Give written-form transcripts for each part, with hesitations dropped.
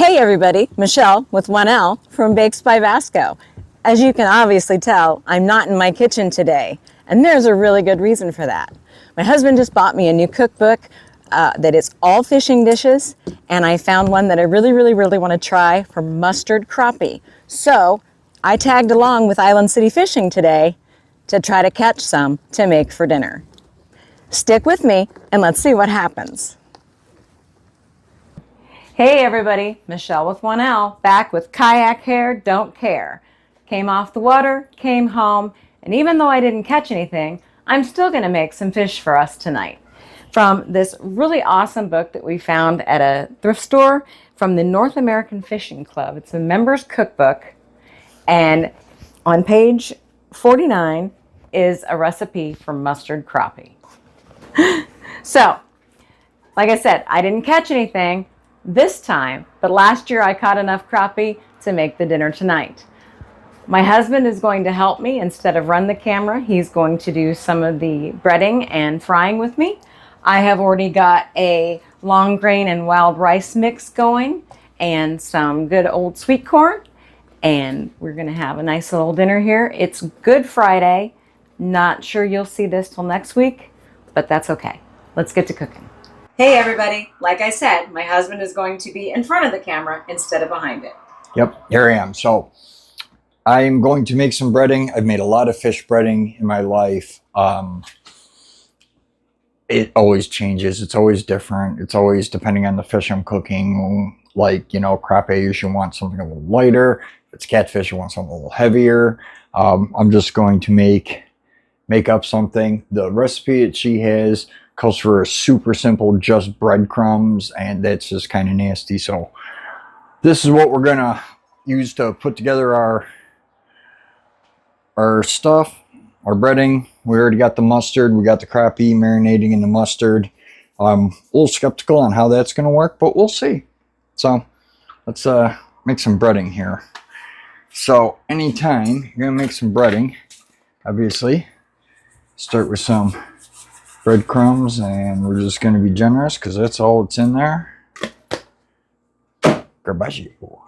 Hey everybody, Michelle with 1L from Bakes by Vasco. As you can obviously tell, I'm not in my kitchen today, and there's a really good reason for that. My husband just bought me a new cookbook that is all fishing dishes, and I found one that I really want to try for mustard crappie. So I tagged along with Island City Fishing today to try to catch some to make for dinner. Stick with me and let's see what happens. Hey everybody, Michelle with 1L, back with Kayak Hair Don't Care. Came off the water, came home, and even though I didn't catch anything, I'm still gonna make some fish for us tonight. From this really awesome book that we found at a thrift store from the North American Fishing Club. It's a members cookbook, and on page 49 is a recipe for mustard crappie. So, like I said, I didn't catch anything this time, but last year I caught enough crappie to make the dinner tonight. My husband is going to help me. Instead of run the camera, he's going to do some of the breading and frying with me. I have already got a long grain and wild rice mix going and some good old sweet corn, and we're gonna have a nice little dinner here. It's Good Friday. Not sure you'll see this till next week, but that's okay. Let's get to cooking. Hey everybody, like I said, my husband is going to be in front of the camera instead of behind it. Yep, here I am. So I'm going to make some breading. I've made a lot of fish breading in my life. It always changes. It's always different. It's always depending on the fish I'm cooking. Like, you know, crappie, you should want something a little lighter. If it's catfish, you want something a little heavier. I'm just going to make up something. The recipe that she has calls for a super simple, just breadcrumbs, and that's just kind of nasty. So this is what we're gonna use to put together our stuff, our breading. We already got the mustard. We got the crappie marinating in the mustard. I'm a little skeptical on how that's gonna work, but we'll see. So let's make some breading here. So anytime you're gonna make some breading, obviously start with some breadcrumbs, and we're just going to be generous because that's all that's in there. Garbaggio.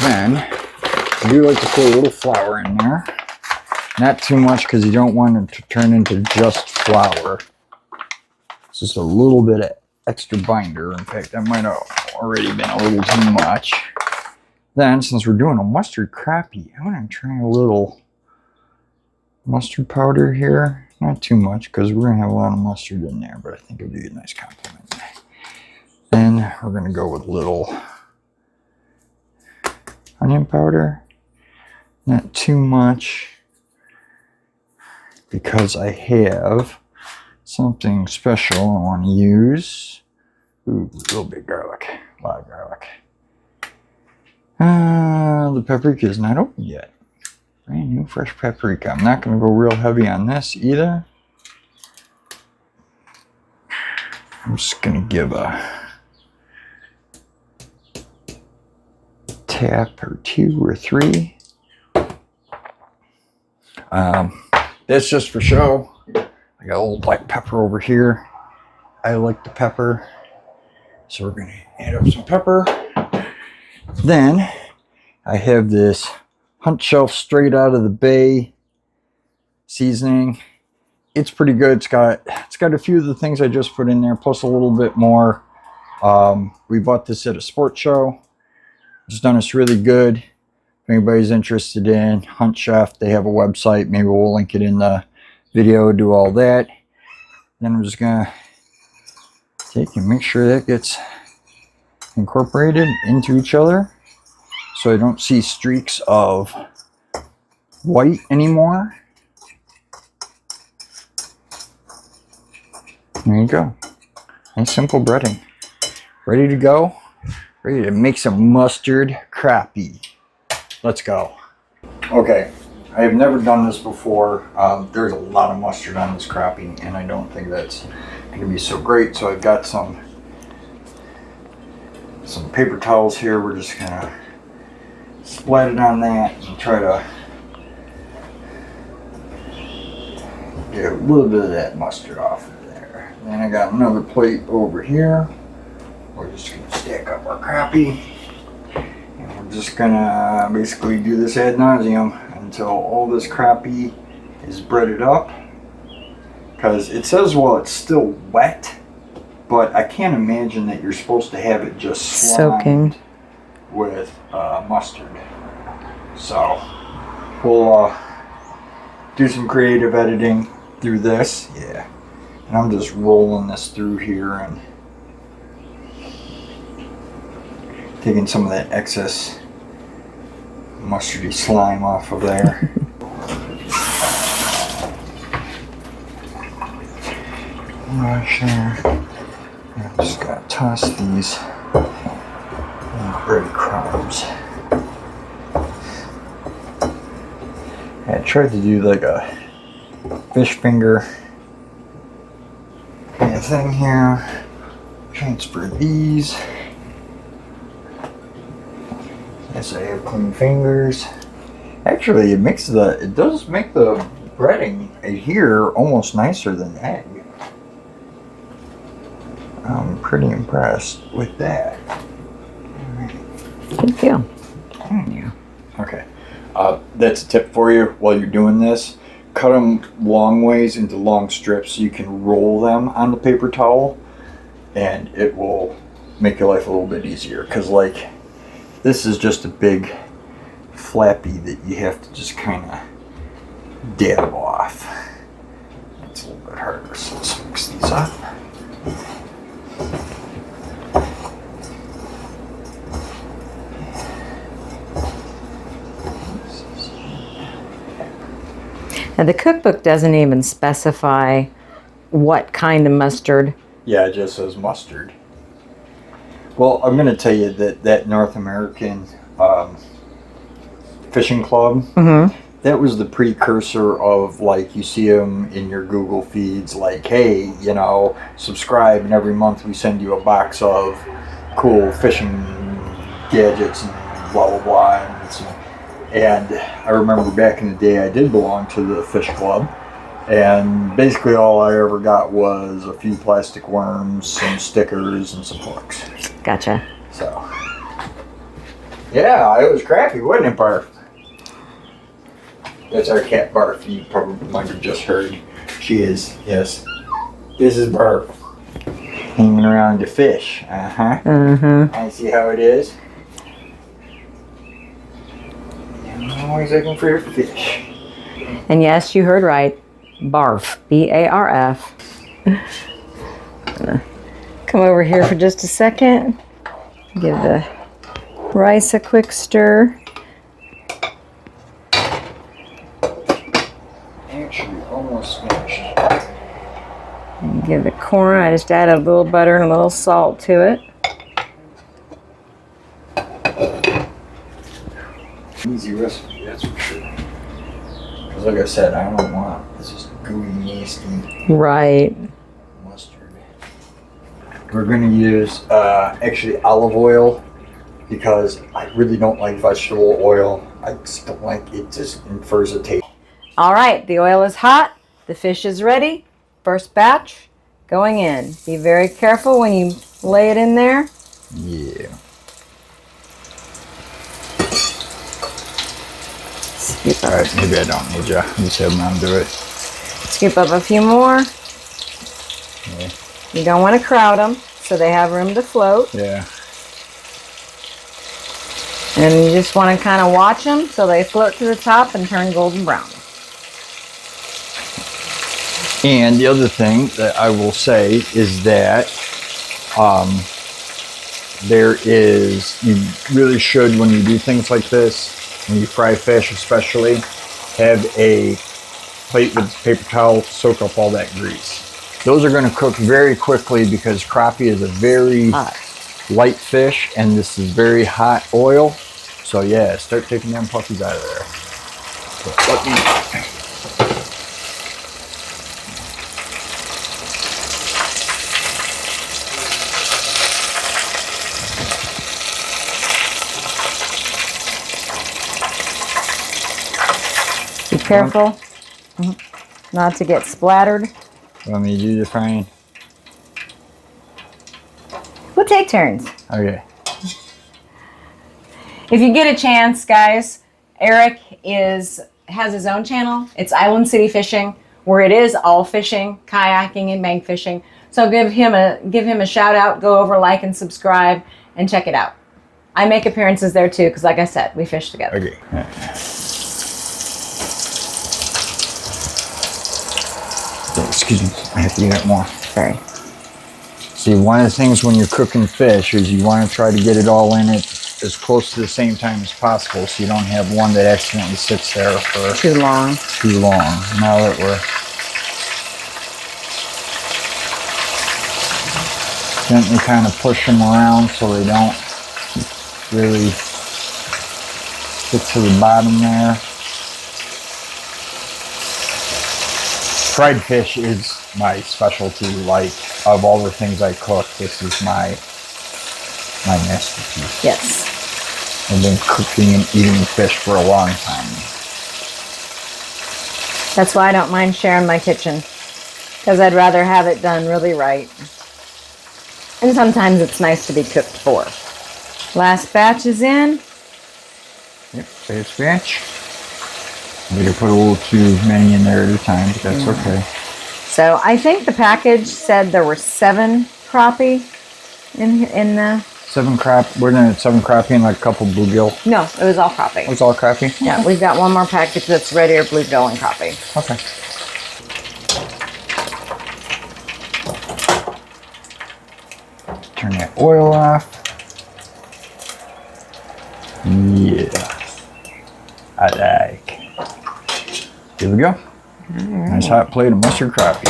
Then I do like to put a little flour in there, not too much because you don't want it to turn into just flour. It's just a little bit of extra binder. In fact, that might have already been a little too much. Then, since we're doing a mustard crappie, I'm going to try a little mustard powder here. Not too much because we're going to have a lot of mustard in there, but I think it'll be a nice compliment. Then we're going to go with a little onion powder. Not too much because I have something special I want to use. Ooh, a little bit of garlic. A lot of garlic. The paprika is not open yet. Brand new fresh paprika. I'm not going to go real heavy on this either. I'm just going to give a tap or 2 or 3. That's just for show. I got a little black pepper over here. I like the pepper, so we're going to add up some pepper. Then I have this Hunt Shelf straight out of the bay seasoning. It's pretty good. It's got a few of the things I just put in there, plus a little bit more. We bought this at a sports show. It's done us really good. If anybody's interested in Hunt Chef, they have a website. Maybe we'll link it in the video, do all that. Then I'm just gonna take and make sure that gets incorporated into each other, so I don't see streaks of white anymore. There you go. Nice simple breading. Ready to go. Ready to make some mustard crappie. Let's go. Okay, I have never done this before. There's a lot of mustard on this crappie, and I don't think that's going to be so great. So I've got some paper towels here. We're just going to splat it on that and try to get a little bit of that mustard off of there. Then I got another plate over here. We're just going to stack up our crappie. just gonna basically do this ad nauseum until all this crappie is breaded up. Because it says, well, it's still wet, but I can't imagine that you're supposed to have it just soaking with mustard. So we'll do some creative editing through this. Yeah. And I'm just rolling this through here and taking some of that excess mustardy slime off of there. Right there. I'm just gonna toss these breadcrumbs. I tried to do like a fish finger kind of thing here. Transfer these. Yes, I have clean fingers. Actually, it does make the breading here almost nicer than egg. I'm pretty impressed with that. Good deal. Yeah. Okay. That's a tip for you while you're doing this. Cut them long ways into long strips so you can roll them on the paper towel, and it will make your life a little bit easier. Because, like, this is just a big flappy that you have to just kind of dab off. It's a little bit harder, so let's mix these up. Now, the cookbook doesn't even specify what kind of mustard. Yeah, it just says mustard. Well, I'm going to tell you that North American fishing club, that was the precursor of, like, you see them in your Google feeds, like, hey, you know, subscribe, and every month we send you a box of cool fishing gadgets and blah, blah, blah. And I remember back in the day, I did belong to the fish club. And basically all I ever got was a few plastic worms, some stickers, and some hooks. Gotcha. So, yeah, it was Crappie, wasn't it, Barf? That's our cat, Barf. You probably might have just heard. She is, yes. This is Barf. Hanging around to fish. I see how it is. You're always looking for your fish. And yes, you heard right. Barf. B-A-R-F. Come over here for just a second. Give the rice a quick stir. Actually, almost finished. And give the corn, I just added a little butter and a little salt to it. Easy recipe, that's for sure. Because like I said, I don't want this is gooey, nasty Right. mustard. We're going to use actually olive oil because I really don't like vegetable oil. I just don't like it, just infers a taste. All right, the oil is hot. The fish is ready. First batch going in. Be very careful when you lay it in there. Yeah. Scoop up. All right, maybe I don't need you. Just have Mom do it. Scoop up a few more. Yeah. You don't want to crowd them, so they have room to float. Yeah. And you just want to kind of watch them so they float to the top and turn golden brown. And the other thing that I will say is that you really should, when you do things like this, when you fry fish especially, have a plate with paper towel to soak up all that grease. Those are going to cook very quickly because crappie is a very light fish and this is very hot oil. So yeah, start taking them puppies out of there. So let me... Be careful not to get splattered. Want me to do the frying? We'll take turns. Okay. If you get a chance, guys, Eric has his own channel. It's Island City Fishing, where it is all fishing, kayaking, and bank fishing. So give him a shout out. Go over, like, and subscribe, and check it out. I make appearances there too, because like I said, we fish together. Okay. Oh, excuse me. I have to get more. Sorry. See, one of the things when you're cooking fish is you want to try to get it all in it as close to the same time as possible, so you don't have one that accidentally sits there for too long. Now that we're gently kind of push them around so they don't really get to the bottom there. Fried fish is my specialty. Like, of all the things I cook, this is my masterpiece. Yes. I've been cooking and eating fish for a long time. That's why I don't mind sharing my kitchen, because I'd rather have it done really right. And sometimes it's nice to be cooked for. Last batch is in. Yep, last batch. Maybe I put a little too many in there at a time, but that's okay. So I think the package said there were 7 crappie in the... 7 crappie. We're gonna 7 crappie and like a couple bluegill. No, it was all crappie. It was all crappie? Yeah, we've got one more package that's red ear bluegill and crappie. Okay. Turn that oil off. Yeah. I like. Here we go. Right. Nice hot plate of mustard crappie.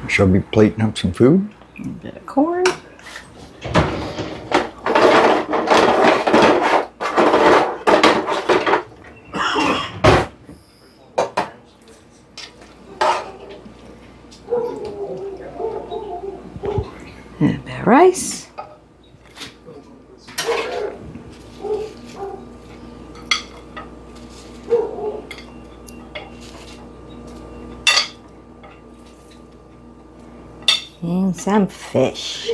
Shall we be plating up some food? A bit of corn. And a bit of rice. And some fish.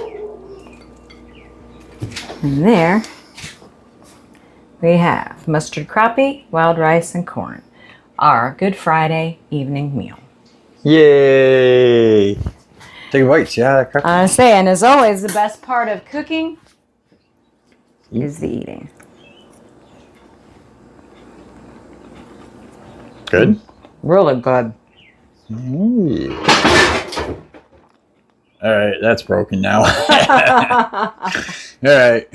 And there we have mustard crappie, wild rice, and corn. Our Good Friday evening meal. Yay! Take a bite, yeah. I say, and as always, the best part of cooking is the eating. Good? Really good. All right, that's broken now. All right.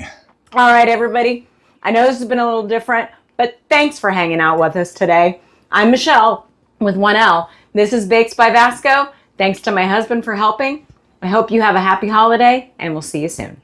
All right, everybody. I know this has been a little different, but thanks for hanging out with us today. I'm Michelle with 1L. This is Bakes by Vasco. Thanks to my husband for helping. I hope you have a happy holiday, and we'll see you soon.